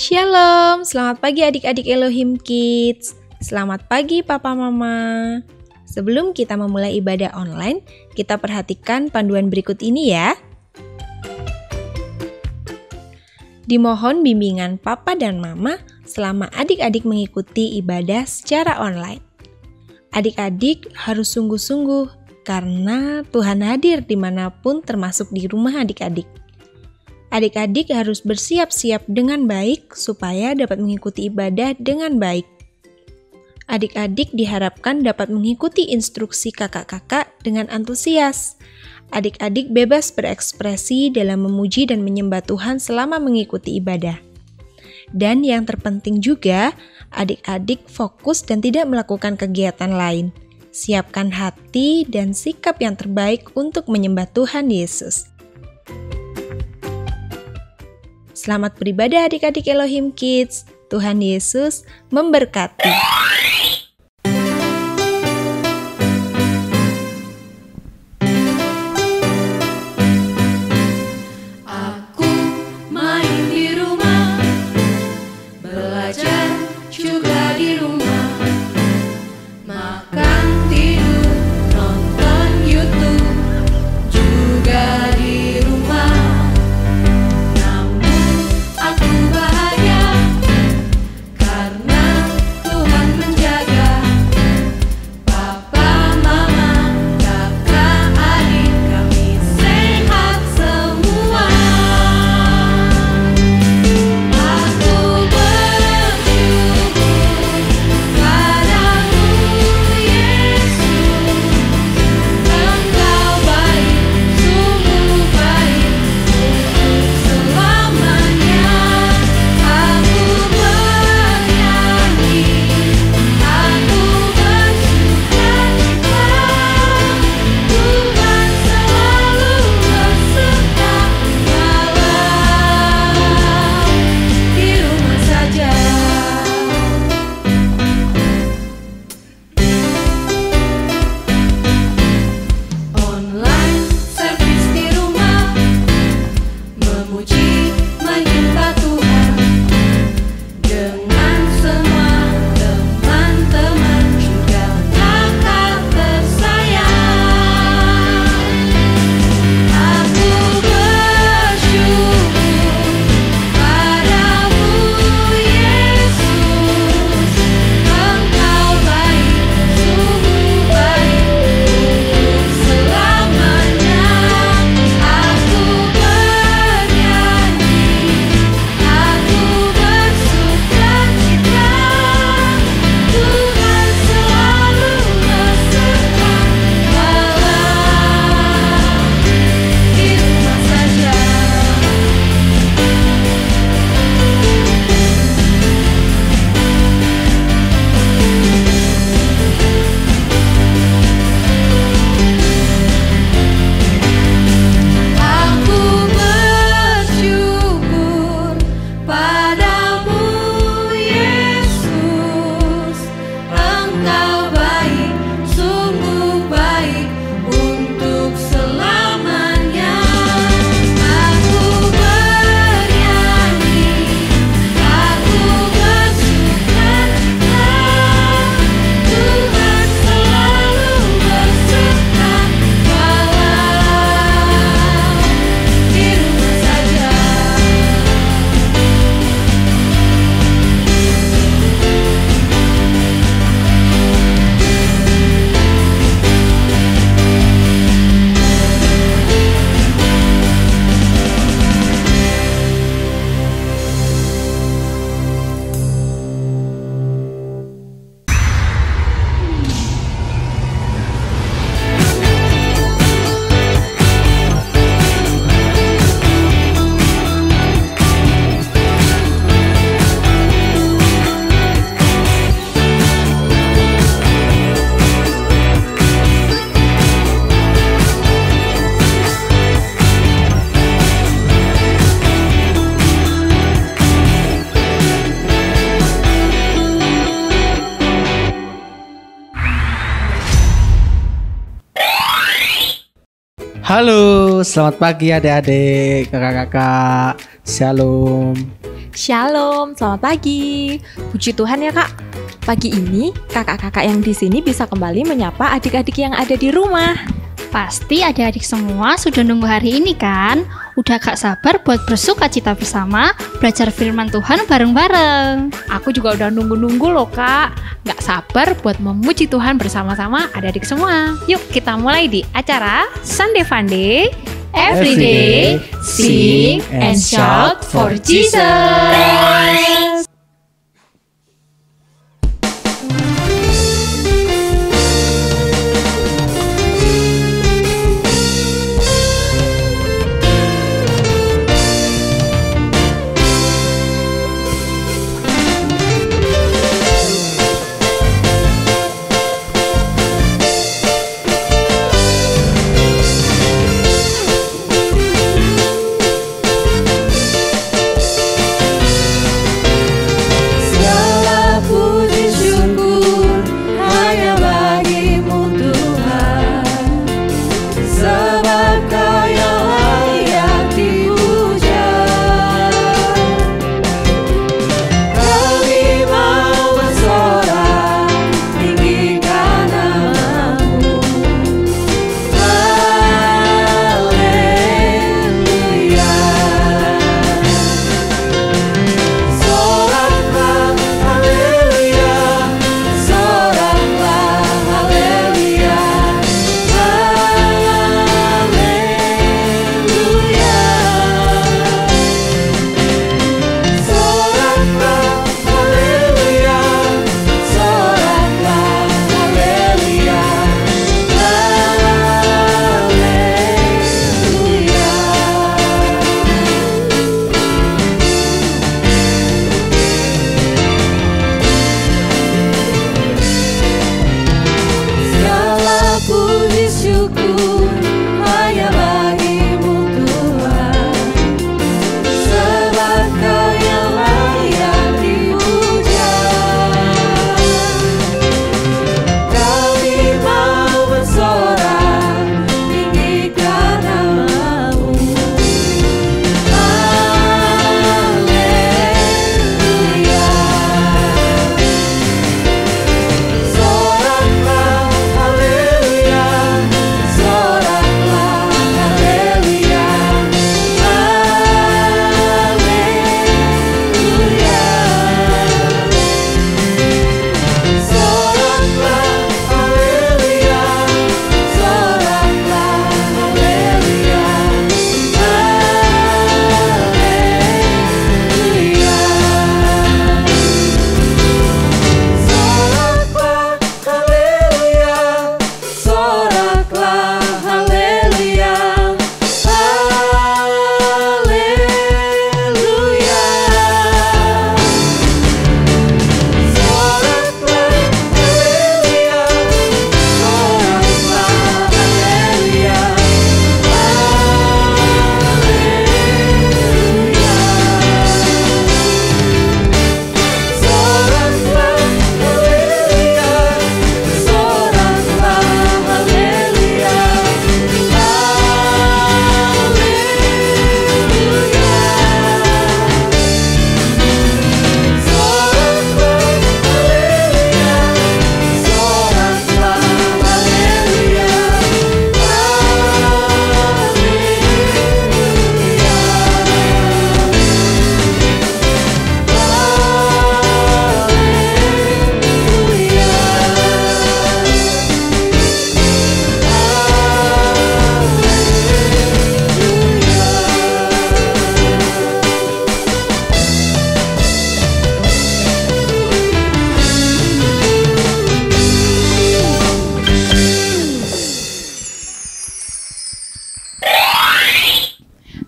Shalom, selamat pagi adik-adik Elohim Kids. Selamat pagi Papa Mama. Sebelum kita memulai ibadah online, kita perhatikan panduan berikut ini ya. Dimohon bimbingan Papa dan Mama selama adik-adik mengikuti ibadah secara online. Adik-adik harus sungguh-sungguh karena Tuhan hadir dimanapun termasuk di rumah adik-adik. Adik-adik harus bersiap-siap dengan baik supaya dapat mengikuti ibadah dengan baik. Adik-adik diharapkan dapat mengikuti instruksi kakak-kakak dengan antusias. Adik-adik bebas berekspresi dalam memuji dan menyembah Tuhan selama mengikuti ibadah. Dan yang terpenting juga, adik-adik fokus dan tidak melakukan kegiatan lain. Siapkan hati dan sikap yang terbaik untuk menyembah Tuhan Yesus. Selamat beribadah adik-adik Elohim Kids. Tuhan Yesus memberkati. Aku main di rumah, belajar juga di rumah, makan, tidur, nonton YouTube juga di rumah. Aku bahagia karena Tuhan menjaga Papa, Mama, kakak, adik kami sehat semua. Aku bersyukur padamu Yesus, Engkau baik, sungguh baik untuk selamanya. Aku bernyanyi, aku bersukacita, Tuhan selalu beserta walau di rumah saja. Online service di rumah, memuji menyembah Tuhan dengan semua teman-teman juga kakak tersayang. Aku bersyukur padamu Yesus, Engkau baik, sungguh baik untuk selamanya. Aku bernyanyi, aku bersukacita, Tuhan selalu beserta walau di rumah saja. Aku bersyukur padamu Yesus, Engkau baik, sungguh baik untuk selamanya. Aku bernyanyi, aku bersukacita, Tuhan selalu beserta walau di rumah saja. Halo, selamat pagi adik-adik, kakak-kakak. Shalom. Shalom, selamat pagi. Puji Tuhan ya Kak. Pagi ini kakak-kakak yang di sini bisa kembali menyapa adik-adik yang ada di rumah. Pasti adik-adik semua sudah nunggu hari ini kan? Udah gak sabar buat bersukacita bersama, belajar firman Tuhan bareng-bareng. Aku juga udah nunggu-nunggu loh Kak. Gak sabar buat memuji Tuhan bersama-sama adik-adik semua. Yuk kita mulai di acara Sunday Funday. Every day, sing and shout for Jesus.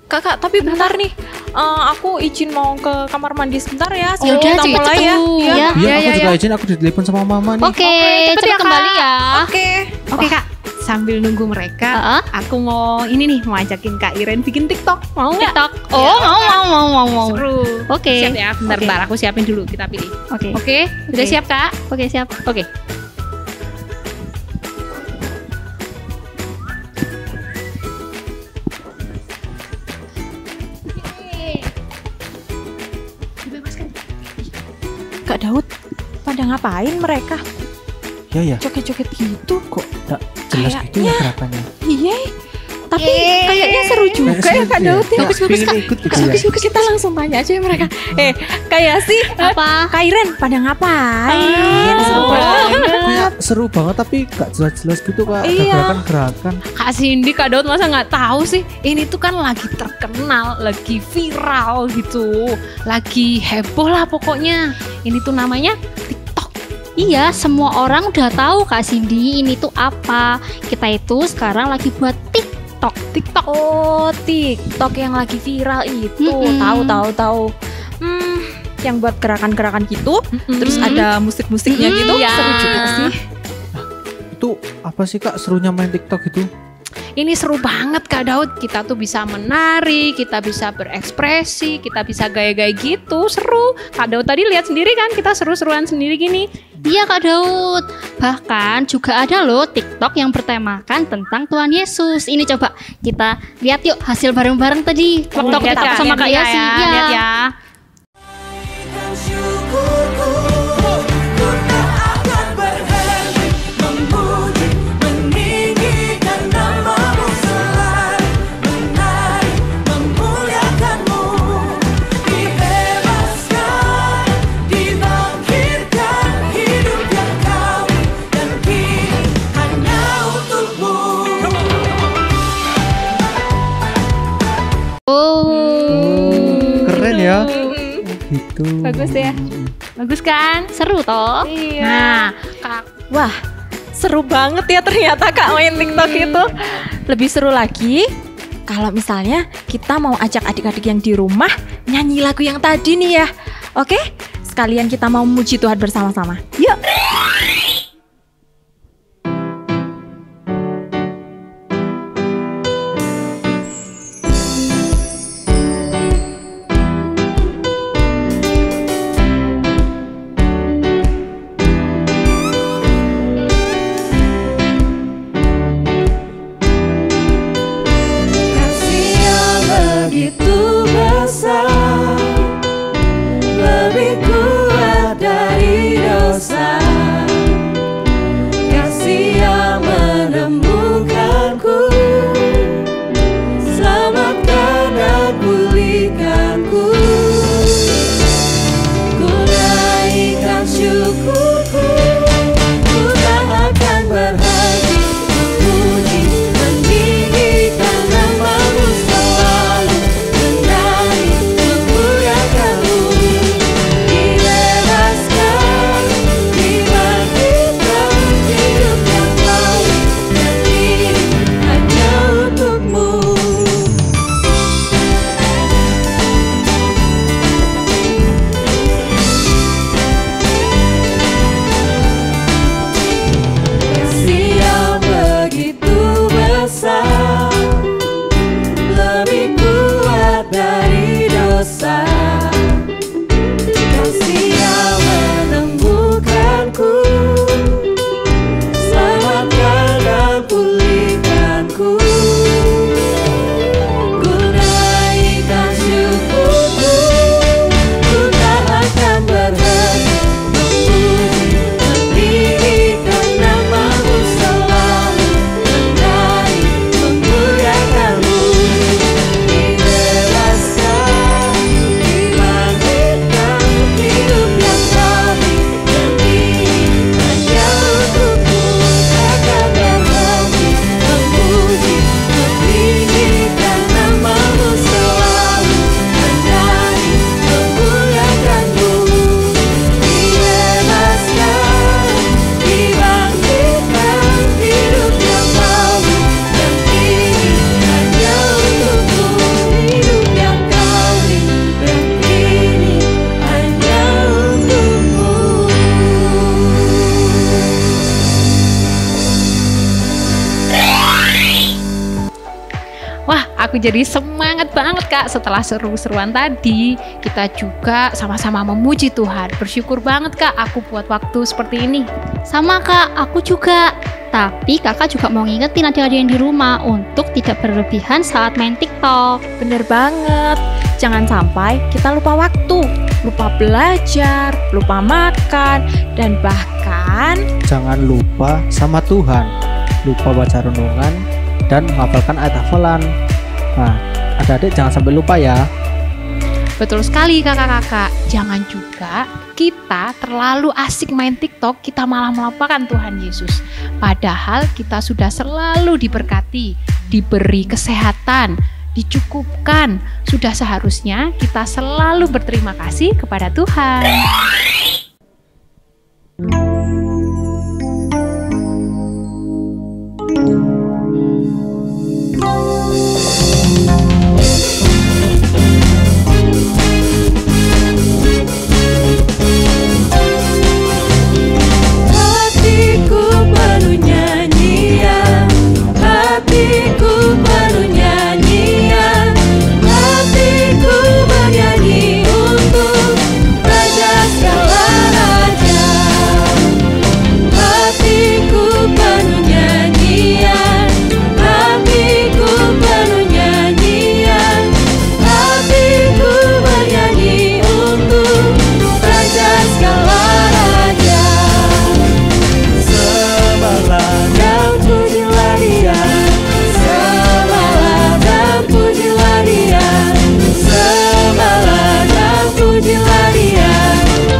Kakak, tapi bentar nih. Aku izin mau ke kamar mandi sebentar ya. Ya udah, kita cepet mulai ya. tuh. Iya. Ya. Iya, aku juga izin, aku ditelepon sama mama nih. Oke, cepet cepet ya, Kak. kembali ya. Oke Kak, sambil nunggu mereka, aku mau mau ajakin Kak Iren bikin TikTok. Mau nggak? TikTok. Oh, mau. Seru. Oke. Siap ya, bentar aku siapin dulu, kita pilih. Oke. Oke, udah Oke. siap Kak? Oke, siap. Oke. Kak Daud, pada ngapain mereka? Ya ya. Joget-joget gitu. Kok tak jelas gitu ya gerakannya? Iya, tapi kayaknya seru juga ya Kak Daud ya. Bagus Kak. Ikut gitu ya. Bagus, kita langsung tanya aja ya mereka. Kayak sih Apa? Kak Iren pada ngapain? Seru Kayak seru banget tapi gak jelas-jelas gitu Kak. Ada Iya. gerakan-gerakan. Kak Cindy, Kak Daud masa nggak tahu sih? Ini tuh kan lagi terkenal, lagi viral gitu, lagi heboh lah pokoknya. Ini tuh namanya TikTok. Iya, semua orang udah tahu Kak Cindy ini tuh apa. Kita itu sekarang lagi buat TikTok. Oh, TikTok yang lagi viral itu. Mm-mm. Tahu. Yang buat gerakan-gerakan gitu, terus Mm-mm. ada musik-musiknya gitu. Iya. Seru juga sih. Itu apa sih Kak serunya main TikTok itu? Ini seru banget Kak Daud. Kita tuh bisa menari, kita bisa berekspresi, kita bisa gaya-gaya gitu. Seru. Kak Daud tadi lihat sendiri kan, kita seru-seruan sendiri gini. Iya Kak Daud. Bahkan juga ada loh TikTok yang bertemakan tentang Tuhan Yesus. Ini coba kita lihat yuk hasil bareng-bareng tadi. Waktu Lihat TikTok ya, sama lihat Kak ya, Yosi. Iya. lihat ya. Syukurku, ku tak akan berhenti memuji, meninggikan nama-Mu selalu, menari, memuliakan-Mu, dibebaskan, dibangkitkan, hidup yang Kau dan kini hanya untuk-Mu. Keren ya. Gitu. Bagus ya. Bagus kan? Seru toh? Nah, Kak, Wah, seru banget ya ternyata Kak main TikTok itu. Lebih seru lagi kalau misalnya kita mau ajak adik-adik yang di rumah nyanyi lagu yang tadi nih ya. Oke? Sekalian kita mau memuji Tuhan bersama-sama. Yuk. Kasih yang begitu besar, lebih kuat dari dosa. Kasih yang menemukanku, selamatkan dan pulihkanku. Ku naikkan syukurku, ku tak akan berhenti memuji, meninggikan nama-Mu selalu, menari, memuliakan-Mu, dibebaskan, dibangkitkan, hidup yang baru dan ini hanya untuk-Mu. Kasih yang begitu besar, lebih kuat dari dosa. Kasih yang menemukanku, selamatkan dan pulihkanku. Ku naikkan syukurku, ku tak akan berhenti memuji, meninggikan nama-Mu selalu, menari, memuliakan-Mu, dibebaskan, dibangkitkan, hidup yang baru dan ini hanya untuk-Mu. Takkan berhenti memuji, meninggikan nama-Mu selalu, menari, memuliakan-Mu, dibebaskan, dibangkitkan, hidup yang baru dan ini hanya untuk-Mu. Hidup yang kali dan ini hanya untuk-Mu. wah, aku jadi semangat banget Kak setelah seru-seruan tadi. Kita juga sama-sama memuji Tuhan. Bersyukur banget Kak aku buat waktu seperti ini. Sama Kak, aku juga. Tapi Kakak juga mau ngingetin adik-adik yang di rumah untuk tidak berlebihan saat main TikTok. Bener banget. Jangan sampai kita lupa waktu. lupa belajar, lupa makan, dan bahkan Jangan lupa sama Tuhan, lupa baca renungan dan menghafalkan ayat hafalan. Nah, adik-adik jangan sampai lupa ya. Betul sekali kakak-kakak. Jangan juga kita terlalu asik main TikTok, kita malah melupakan Tuhan Yesus. Padahal kita sudah selalu diberkati, diberi kesehatan, dicukupkan. Sudah seharusnya kita selalu berterima kasih kepada Tuhan. Hatiku penuh nyanyian, hatiku penuh nyanyian, hatiku bernyanyi untuk Raja segala raja. Hatiku penuh nyanyian, hatiku penuh nyanyian, hatiku bernyanyi untuk Raja segala raja. Sembahlah dan pujilah Dia, sembahlah dan pujilah Dia, sembahlah dan pujilah Dia,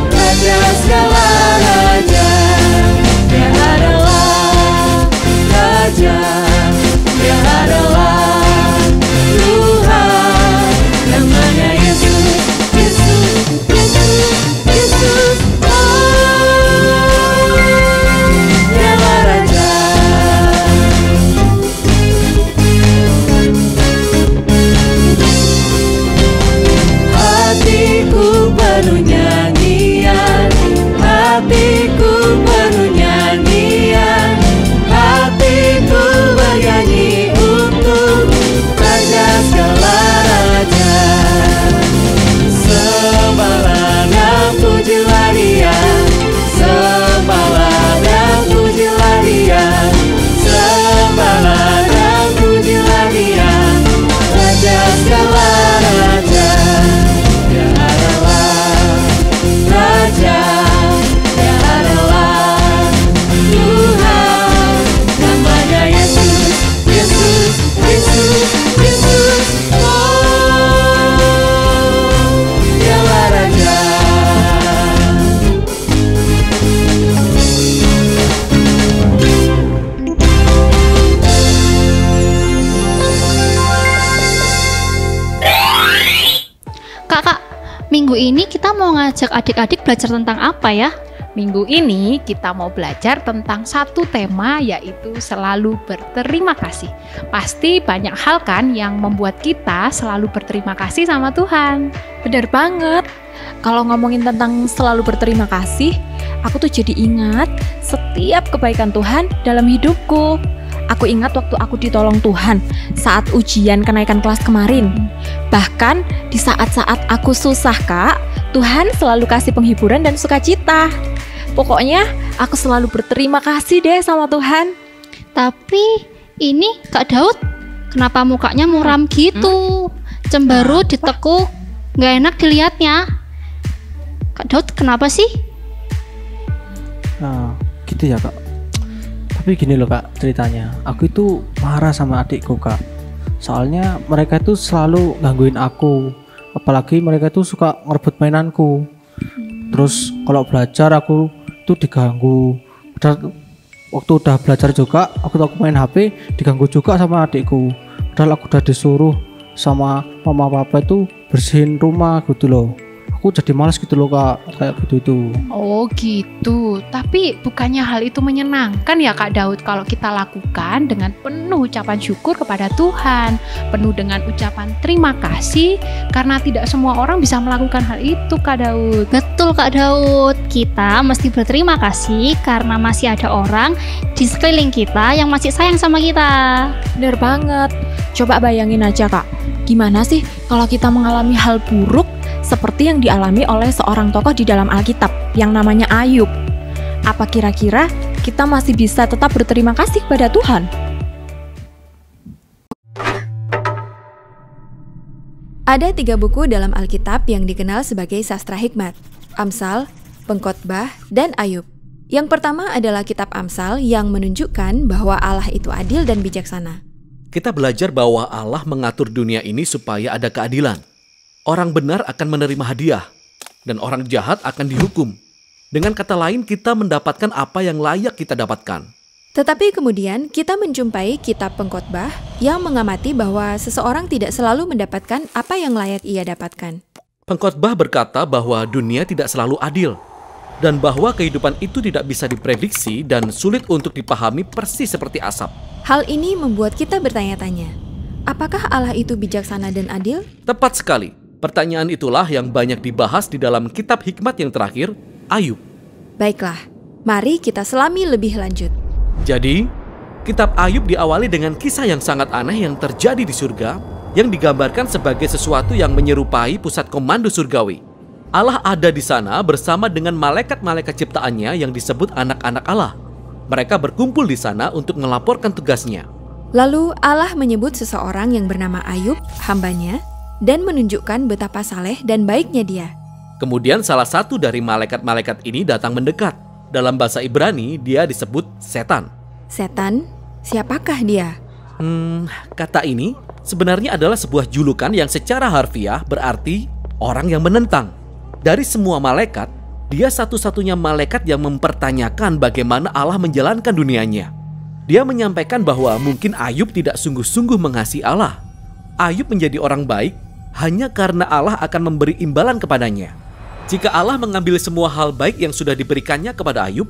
Raja segala raja. Dia adalah Raja, Dia adalah Tuhan, namanya Yesus, Yesus, Yesus, Yesus. Dialah Raja. Hatiku penuh nyanyian, hatiku penuh nyanyian, hatiku bernyanyi untuk Raja segala raja. Sembahlah dan pujilah Dia, sembahlah dan pujilah Dia, sembahlah dan pujilah Dia, Raja segala raja. Dia adalah Raja, Dia adalah Tuhan, namanya Yesus, Yesus, Yesus, Yesus. Dialah Raja. Kakak, minggu ini kita mau ngajak adik-adik belajar tentang apa ya? Minggu ini kita mau belajar tentang satu tema, yaitu selalu berterima kasih. Pasti banyak hal kan yang membuat kita selalu berterima kasih sama Tuhan. benar banget. Kalau ngomongin tentang selalu berterima kasih, aku tuh jadi ingat setiap kebaikan Tuhan dalam hidupku. Aku ingat waktu aku ditolong Tuhan saat ujian kenaikan kelas kemarin. Bahkan di saat-saat aku susah, Kak, Tuhan selalu kasih penghiburan dan sukacita. Pokoknya aku selalu berterima kasih deh sama Tuhan. Tapi ini Kak Daud, kenapa mukanya muram gitu? Cemberut, ditekuk, nggak enak dilihatnya. Kak Daud kenapa sih? Nah, gitu ya Kak. Tapi gini loh Kak ceritanya, aku itu marah sama adikku Kak. Soalnya mereka itu selalu gangguin aku. Apalagi mereka itu suka ngerebut mainanku. Terus kalau belajar aku tuh diganggu. Padahal waktu udah belajar juga, aku main HP diganggu juga sama adikku. Padahal aku udah disuruh sama mama papa itu bersihin rumah gitu loh. Aku jadi malas gitu loh Kak, kayak gitu itu. Oh gitu, tapi bukannya hal itu menyenangkan ya Kak Daud kalau kita lakukan dengan penuh ucapan syukur kepada Tuhan, penuh dengan ucapan terima kasih, karena tidak semua orang bisa melakukan hal itu Kak Daud. Betul Kak Daud, kita mesti berterima kasih karena masih ada orang di sekeliling kita yang masih sayang sama kita. Bener banget. Coba bayangin aja Kak, gimana sih kalau kita mengalami hal buruk seperti yang dialami oleh seorang tokoh di dalam Alkitab yang namanya Ayub. Apa kira-kira kita masih bisa tetap berterima kasih kepada Tuhan? Ada 3 buku dalam Alkitab yang dikenal sebagai sastra hikmat: Amsal, Pengkhotbah, dan Ayub. Yang pertama adalah kitab Amsal yang menunjukkan bahwa Allah itu adil dan bijaksana. Kita belajar bahwa Allah mengatur dunia ini supaya ada keadilan. Orang benar akan menerima hadiah, dan orang jahat akan dihukum. Dengan kata lain, kita mendapatkan apa yang layak kita dapatkan. Tetapi kemudian kita menjumpai kitab Pengkhotbah yang mengamati bahwa seseorang tidak selalu mendapatkan apa yang layak ia dapatkan. Pengkhotbah berkata bahwa dunia tidak selalu adil, dan bahwa kehidupan itu tidak bisa diprediksi dan sulit untuk dipahami persis seperti asap. Hal ini membuat kita bertanya-tanya, apakah Allah itu bijaksana dan adil? Tepat sekali. Pertanyaan itulah yang banyak dibahas di dalam kitab hikmat yang terakhir, Ayub. Baiklah, mari kita selami lebih lanjut. Jadi, kitab Ayub diawali dengan kisah yang sangat aneh yang terjadi di surga, yang digambarkan sebagai sesuatu yang menyerupai pusat komando surgawi. Allah ada di sana bersama dengan malaikat-malaikat ciptaannya yang disebut anak-anak Allah. Mereka berkumpul di sana untuk melaporkan tugasnya. Lalu Allah menyebut seseorang yang bernama Ayub, hambanya, dan menunjukkan betapa saleh dan baiknya dia. Kemudian salah satu dari malaikat-malaikat ini datang mendekat. Dalam bahasa Ibrani, dia disebut setan. Setan? Siapakah dia? Kata ini sebenarnya adalah sebuah julukan yang secara harfiah berarti orang yang menentang. Dari semua malaikat, dia satu-satunya malaikat yang mempertanyakan bagaimana Allah menjalankan dunianya. Dia menyampaikan bahwa mungkin Ayub tidak sungguh-sungguh mengasihi Allah. Ayub menjadi orang baik hanya karena Allah akan memberi imbalan kepadanya. Jika Allah mengambil semua hal baik yang sudah diberikannya kepada Ayub,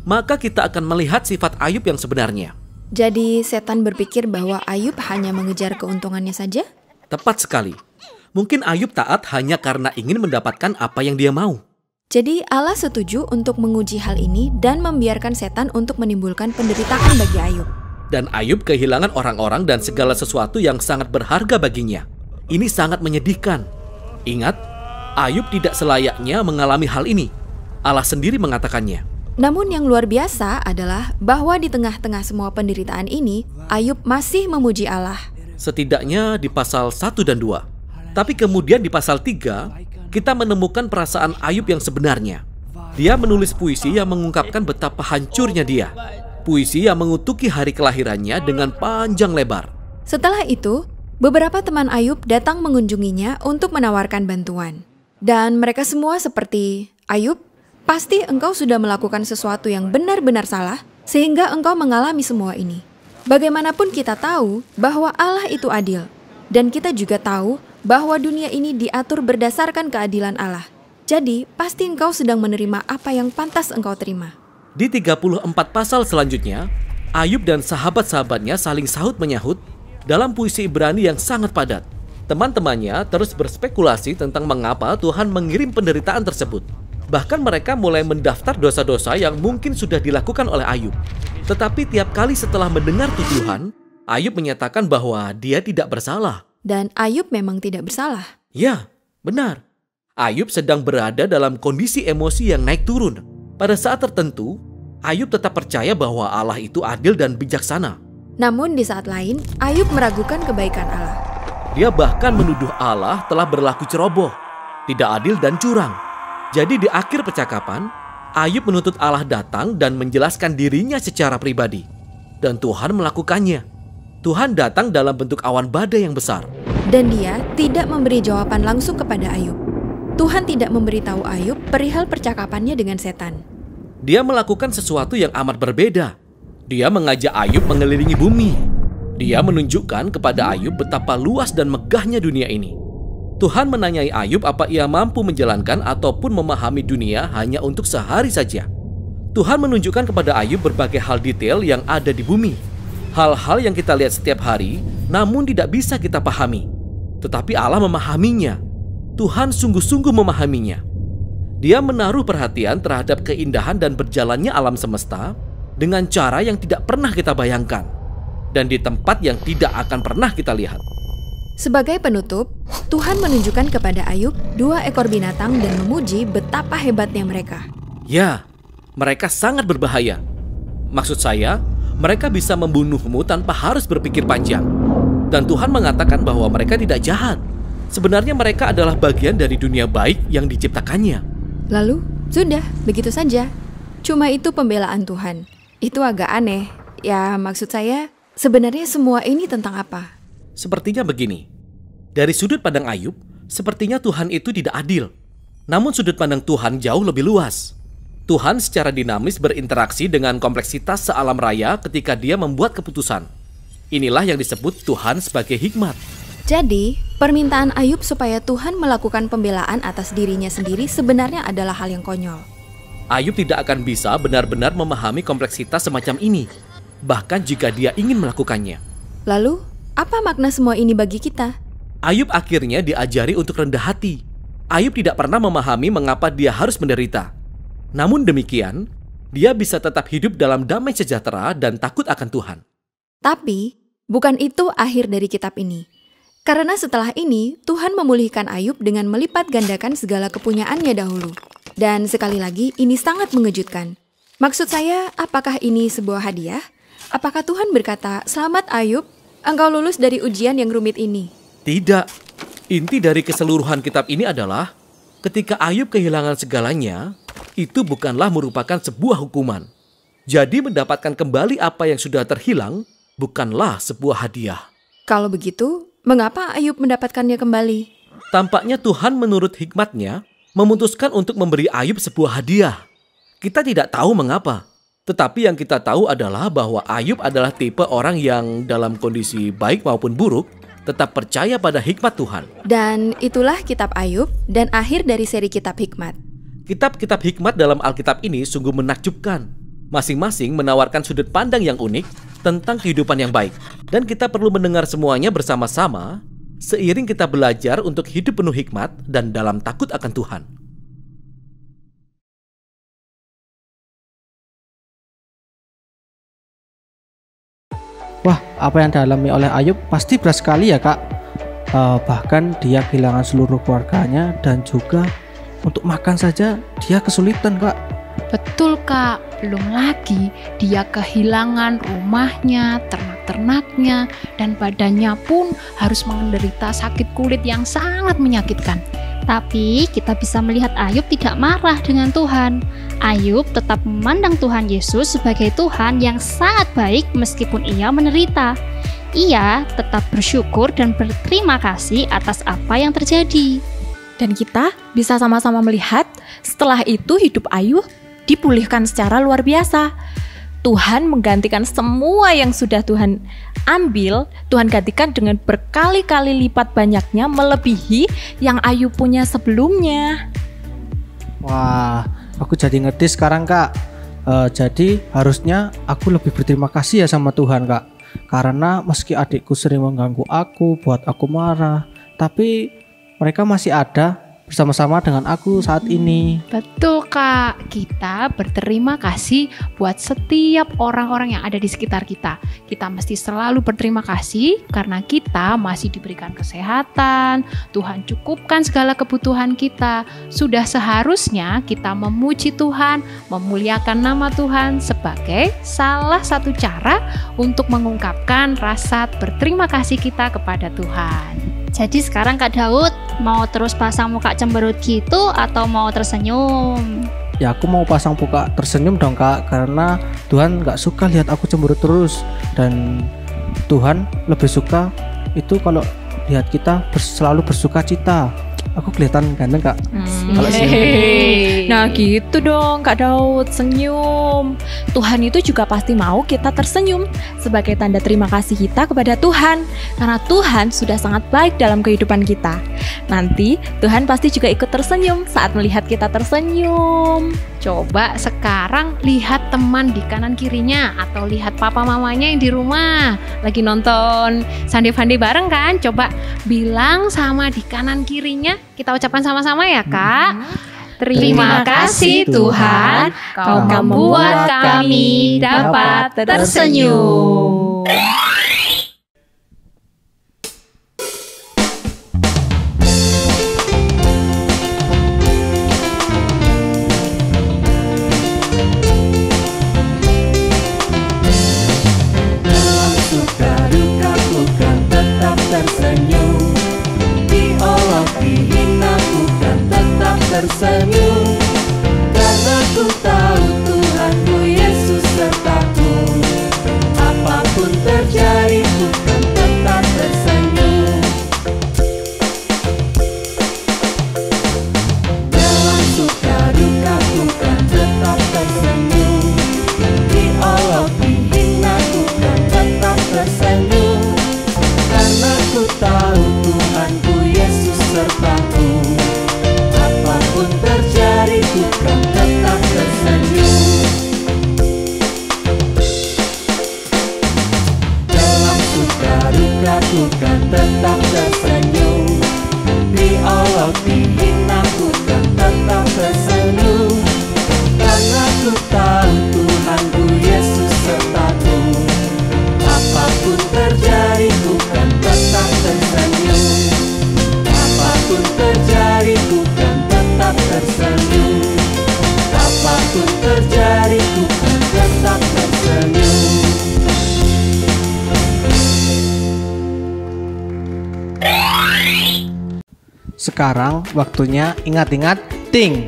maka kita akan melihat sifat Ayub yang sebenarnya. Jadi setan berpikir bahwa Ayub hanya mengejar keuntungannya saja? Tepat sekali. Mungkin Ayub taat hanya karena ingin mendapatkan apa yang dia mau. Jadi Allah setuju untuk menguji hal ini dan membiarkan setan untuk menimbulkan penderitaan bagi Ayub. Dan Ayub kehilangan orang-orang dan segala sesuatu yang sangat berharga baginya. Ini sangat menyedihkan. Ingat, Ayub tidak selayaknya mengalami hal ini. Allah sendiri mengatakannya. Namun yang luar biasa adalah bahwa di tengah-tengah semua penderitaan ini, Ayub masih memuji Allah. Setidaknya di pasal 1 dan 2. Tapi kemudian di pasal 3, kita menemukan perasaan Ayub yang sebenarnya. Dia menulis puisi yang mengungkapkan betapa hancurnya dia. Puisi yang mengutuki hari kelahirannya dengan panjang lebar. Setelah itu, beberapa teman Ayub datang mengunjunginya untuk menawarkan bantuan. Dan mereka semua seperti, Ayub, pasti engkau sudah melakukan sesuatu yang benar-benar salah, sehingga engkau mengalami semua ini. Bagaimanapun kita tahu bahwa Allah itu adil. Dan kita juga tahu bahwa dunia ini diatur berdasarkan keadilan Allah. Jadi, pasti engkau sedang menerima apa yang pantas engkau terima. Di 34 pasal selanjutnya, Ayub dan sahabat-sahabatnya saling sahut-menyahut dalam puisi Ibrani yang sangat padat. Teman-temannya terus berspekulasi tentang mengapa Tuhan mengirim penderitaan tersebut. Bahkan mereka mulai mendaftar dosa-dosa yang mungkin sudah dilakukan oleh Ayub. Tetapi tiap kali setelah mendengar tuduhan, Ayub menyatakan bahwa dia tidak bersalah. Dan Ayub memang tidak bersalah. Ya, benar. Ayub sedang berada dalam kondisi emosi yang naik turun. Pada saat tertentu, Ayub tetap percaya bahwa Allah itu adil dan bijaksana. Namun di saat lain, Ayub meragukan kebaikan Allah. Dia bahkan menuduh Allah telah berlaku ceroboh, tidak adil dan curang. Jadi di akhir percakapan, Ayub menuntut Allah datang dan menjelaskan dirinya secara pribadi. Dan Tuhan melakukannya. Tuhan datang dalam bentuk awan badai yang besar. Dan dia tidak memberi jawaban langsung kepada Ayub. Tuhan tidak memberitahu Ayub perihal percakapannya dengan setan. Dia melakukan sesuatu yang amat berbeda. Dia mengajak Ayub mengelilingi bumi. Dia menunjukkan kepada Ayub betapa luas dan megahnya dunia ini. Tuhan menanyai Ayub apa ia mampu menjalankan ataupun memahami dunia hanya untuk sehari saja. Tuhan menunjukkan kepada Ayub berbagai hal detail yang ada di bumi. Hal-hal yang kita lihat setiap hari, namun tidak bisa kita pahami. Tetapi Allah memahaminya. Tuhan sungguh-sungguh memahaminya. Dia menaruh perhatian terhadap keindahan dan berjalannya alam semesta dengan cara yang tidak pernah kita bayangkan. Dan di tempat yang tidak akan pernah kita lihat. Sebagai penutup, Tuhan menunjukkan kepada Ayub 2 ekor binatang dan memuji betapa hebatnya mereka. Ya, mereka sangat berbahaya. Maksud saya, mereka bisa membunuhmu tanpa harus berpikir panjang. Dan Tuhan mengatakan bahwa mereka tidak jahat. Sebenarnya mereka adalah bagian dari dunia baik yang diciptakannya. Lalu, sudah, begitu saja. Cuma itu pembelaan Tuhan. Itu agak aneh. Ya, maksud saya, sebenarnya semua ini tentang apa? Sepertinya begini. Dari sudut pandang Ayub, sepertinya Tuhan itu tidak adil. Namun sudut pandang Tuhan jauh lebih luas. Tuhan secara dinamis berinteraksi dengan kompleksitas sealam raya ketika dia membuat keputusan. Inilah yang disebut Tuhan sebagai hikmat. Jadi, permintaan Ayub supaya Tuhan melakukan pembelaan atas dirinya sendiri sebenarnya adalah hal yang konyol. Ayub tidak akan bisa benar-benar memahami kompleksitas semacam ini, bahkan jika dia ingin melakukannya. Lalu, apa makna semua ini bagi kita? Ayub akhirnya diajari untuk rendah hati. Ayub tidak pernah memahami mengapa dia harus menderita. Namun demikian, dia bisa tetap hidup dalam damai sejahtera dan takut akan Tuhan. Tapi, bukan itu akhir dari kitab ini. Karena setelah ini, Tuhan memulihkan Ayub dengan melipat gandakan segala kepunyaannya dahulu. Dan sekali lagi, ini sangat mengejutkan. Maksud saya, apakah ini sebuah hadiah? Apakah Tuhan berkata, "Selamat Ayub, engkau lulus dari ujian yang rumit ini"? Tidak. Inti dari keseluruhan kitab ini adalah, ketika Ayub kehilangan segalanya, itu bukanlah merupakan sebuah hukuman. Jadi mendapatkan kembali apa yang sudah terhilang bukanlah sebuah hadiah. Kalau begitu, mengapa Ayub mendapatkannya kembali? Tampaknya Tuhan menurut hikmatnya memutuskan untuk memberi Ayub sebuah hadiah. Kita tidak tahu mengapa. Tetapi yang kita tahu adalah bahwa Ayub adalah tipe orang yang dalam kondisi baik maupun buruk tetap percaya pada hikmat Tuhan. Dan itulah kitab Ayub dan akhir dari seri kitab hikmat. Kitab-kitab hikmat dalam Alkitab ini sungguh menakjubkan. Masing-masing menawarkan sudut pandang yang unik tentang kehidupan yang baik. Dan kita perlu mendengar semuanya bersama-sama seiring kita belajar untuk hidup penuh hikmat dan dalam takut akan Tuhan. Wah, apa yang dialami oleh Ayub pasti berat sekali ya kak. Bahkan dia kehilangan seluruh keluarganya dan juga untuk makan saja dia kesulitan kak. Betul kak, belum lagi dia kehilangan rumahnya, ternak-ternaknya, dan badannya pun harus menderita sakit kulit yang sangat menyakitkan. Tapi kita bisa melihat Ayub tidak marah dengan Tuhan. Ayub tetap memandang Tuhan Yesus sebagai Tuhan yang sangat baik meskipun ia menderita. Ia tetap bersyukur dan berterima kasih atas apa yang terjadi. Dan kita bisa sama-sama melihat setelah itu hidup Ayub dipulihkan secara luar biasa. Tuhan menggantikan semua yang sudah Tuhan ambil, Tuhan gantikan dengan berkali-kali lipat banyaknya melebihi yang Ayub punya sebelumnya. Wah, aku jadi ngerti sekarang kak. Jadi harusnya aku lebih berterima kasih ya sama Tuhan kak. Karena meski adikku sering mengganggu aku, buat aku marah, tapi mereka masih ada bersama-sama dengan aku saat ini. Betul kak, kita berterima kasih buat setiap orang-orang yang ada di sekitar kita. Kita mesti selalu berterima kasih karena kita masih diberikan kesehatan, Tuhan cukupkan segala kebutuhan kita. Sudah seharusnya kita memuji Tuhan, memuliakan nama Tuhan sebagai salah satu cara untuk mengungkapkan rasa berterima kasih kita kepada Tuhan. Jadi sekarang Kak Daud mau terus pasang muka cemberut gitu atau mau tersenyum? Ya aku mau pasang muka tersenyum dong kak, karena Tuhan gak suka lihat aku cemberut terus. Dan Tuhan lebih suka itu kalau lihat kita selalu bersuka cita. Aku kelihatan ganteng kak kalau senyum. Nah gitu dong Kak Daud, senyum. Tuhan itu juga pasti mau kita tersenyum sebagai tanda terima kasih kita kepada Tuhan. Karena Tuhan sudah sangat baik dalam kehidupan kita. Nanti Tuhan pasti juga ikut tersenyum saat melihat kita tersenyum. Coba sekarang lihat teman di kanan kirinya atau lihat papa mamanya yang di rumah lagi nonton Sunday Funday bareng kan. Coba bilang sama di kanan kirinya, kita ucapkan sama-sama ya kak. Terima kasih Tuhan, Kau membuat kami dapat tersenyum. Suka duka bukan tetap tersenyum. Di ku kan tetap tersenyum. Diolok dihina ku kan tetap tersenyum. Karena ku tahu Tuhanku Yesus sertaku. Apapun terjadi ku kan tetap tersenyum. Apapun terjadi ku kan tetap tersenyum. Apapun terjadi ku kan tetap tersenyum. Sekarang waktunya ingat-ingat ting.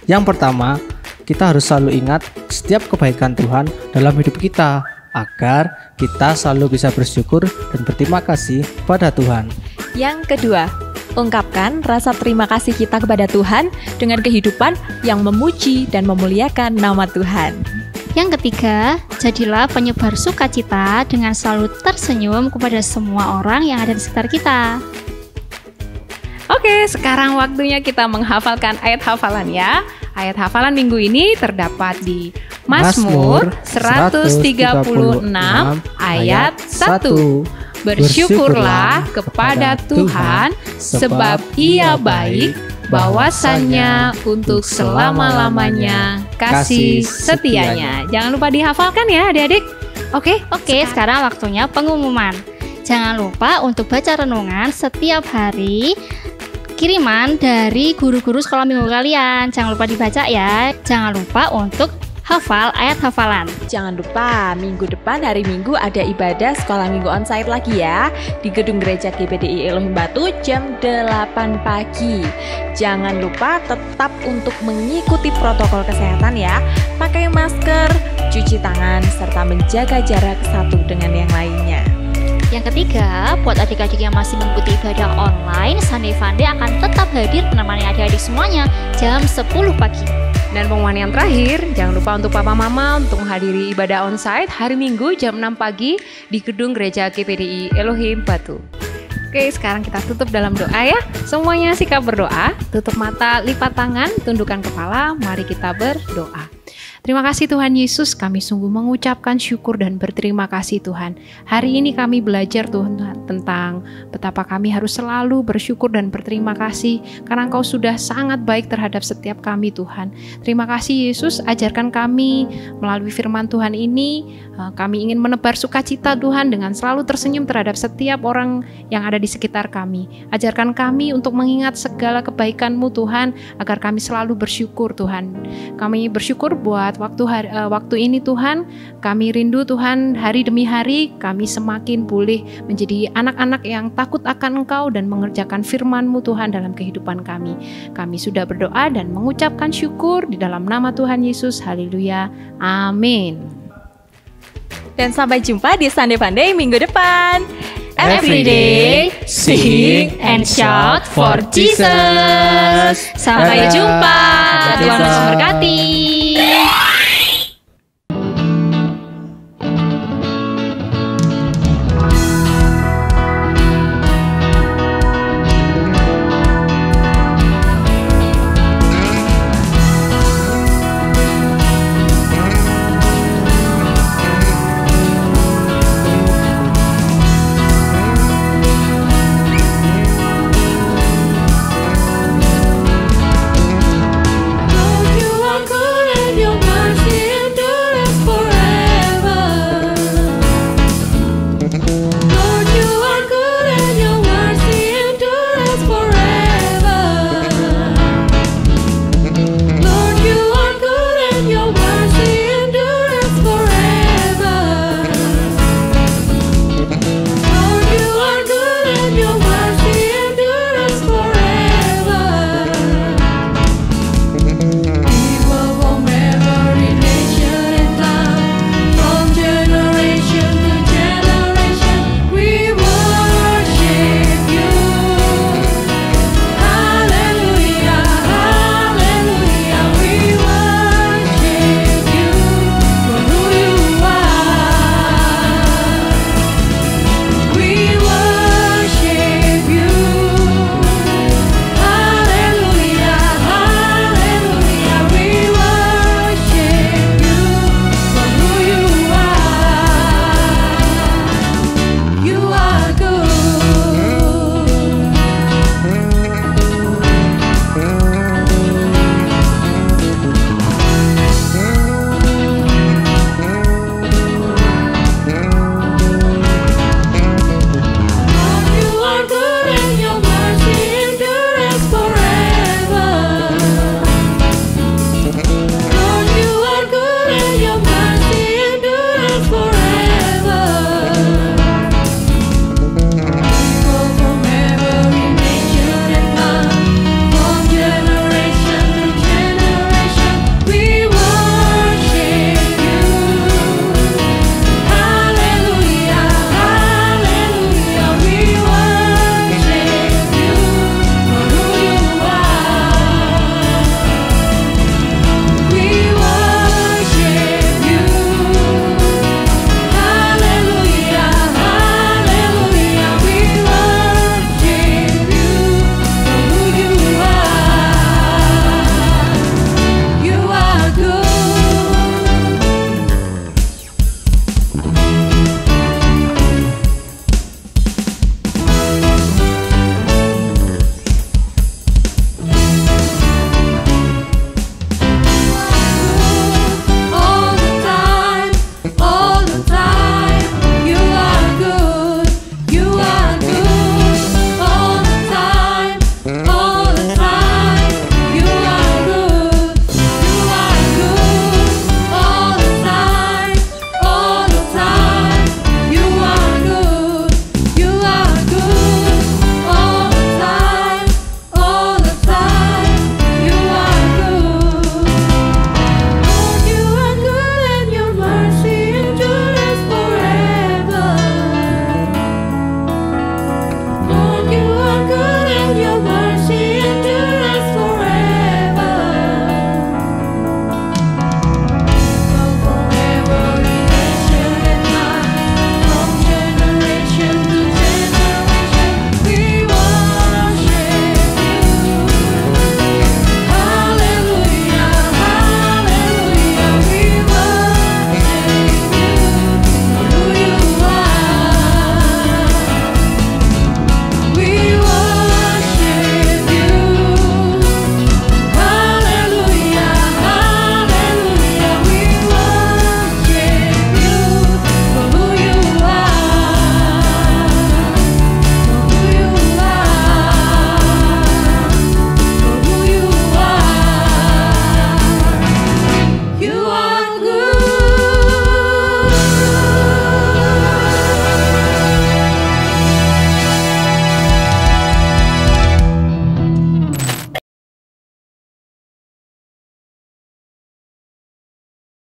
Yang pertama, kita harus selalu ingat setiap kebaikan Tuhan dalam hidup kita agar kita selalu bisa bersyukur dan berterima kasih pada Tuhan. Yang kedua, ungkapkan rasa terima kasih kita kepada Tuhan dengan kehidupan yang memuji dan memuliakan nama Tuhan. Yang ketiga, jadilah penyebar sukacita dengan selalu tersenyum kepada semua orang yang ada di sekitar kita. Oke, sekarang waktunya kita menghafalkan ayat hafalan ya. Ayat hafalan minggu ini terdapat di Mazmur 136 ayat 1. Bersyukurlah kepada Tuhan sebab Ia baik, bahwasannya untuk selama-lamanya kasih setianya. Jangan lupa dihafalkan ya adik-adik. Oke, Sekarang waktunya pengumuman. Jangan lupa untuk baca renungan setiap hari. Kiriman dari guru-guru sekolah minggu kalian. Jangan lupa dibaca ya. Jangan lupa untuk hafal ayat hafalan. Jangan lupa minggu depan hari Minggu ada ibadah sekolah minggu onsite lagi ya di gedung gereja GPDI Elohim Batu jam 8 pagi. Jangan lupa tetap untuk mengikuti protokol kesehatan ya. Pakai masker, cuci tangan, serta menjaga jarak satu dengan yang lainnya. Yang ketiga, buat adik-adik yang masih mengikuti ibadah online, Sunday Funday akan tetap hadir menemani adik-adik semuanya jam 10 pagi. Dan pengumuman yang terakhir, jangan lupa untuk papa mama untuk menghadiri ibadah onsite hari Minggu jam 6 pagi di gedung gereja GPDI Elohim Batu. Oke, sekarang kita tutup dalam doa ya. Semuanya sikap berdoa, tutup mata, lipat tangan, tundukkan kepala, mari kita berdoa. Terima kasih Tuhan Yesus, kami sungguh mengucapkan syukur dan berterima kasih Tuhan. Hari ini kami belajar Tuhan tentang betapa kami harus selalu bersyukur dan berterima kasih karena Engkau sudah sangat baik terhadap setiap kami Tuhan. Terima kasih Yesus, ajarkan kami melalui firman Tuhan ini, kami ingin menebar sukacita Tuhan dengan selalu tersenyum terhadap setiap orang yang ada di sekitar kami. Ajarkan kami untuk mengingat segala kebaikan-Mu Tuhan agar kami selalu bersyukur Tuhan. Kami bersyukur buat waktu ini Tuhan, kami rindu Tuhan hari demi hari kami semakin pulih menjadi anak-anak yang takut akan Engkau dan mengerjakan firman-Mu Tuhan dalam kehidupan kami. Kami sudah berdoa dan mengucapkan syukur di dalam nama Tuhan Yesus. Haleluya. Amin. Dan sampai jumpa di Sunday Funday minggu depan. Every day, sing and shout for Jesus. Sampai jumpa. Tuhan Yesus memberkati.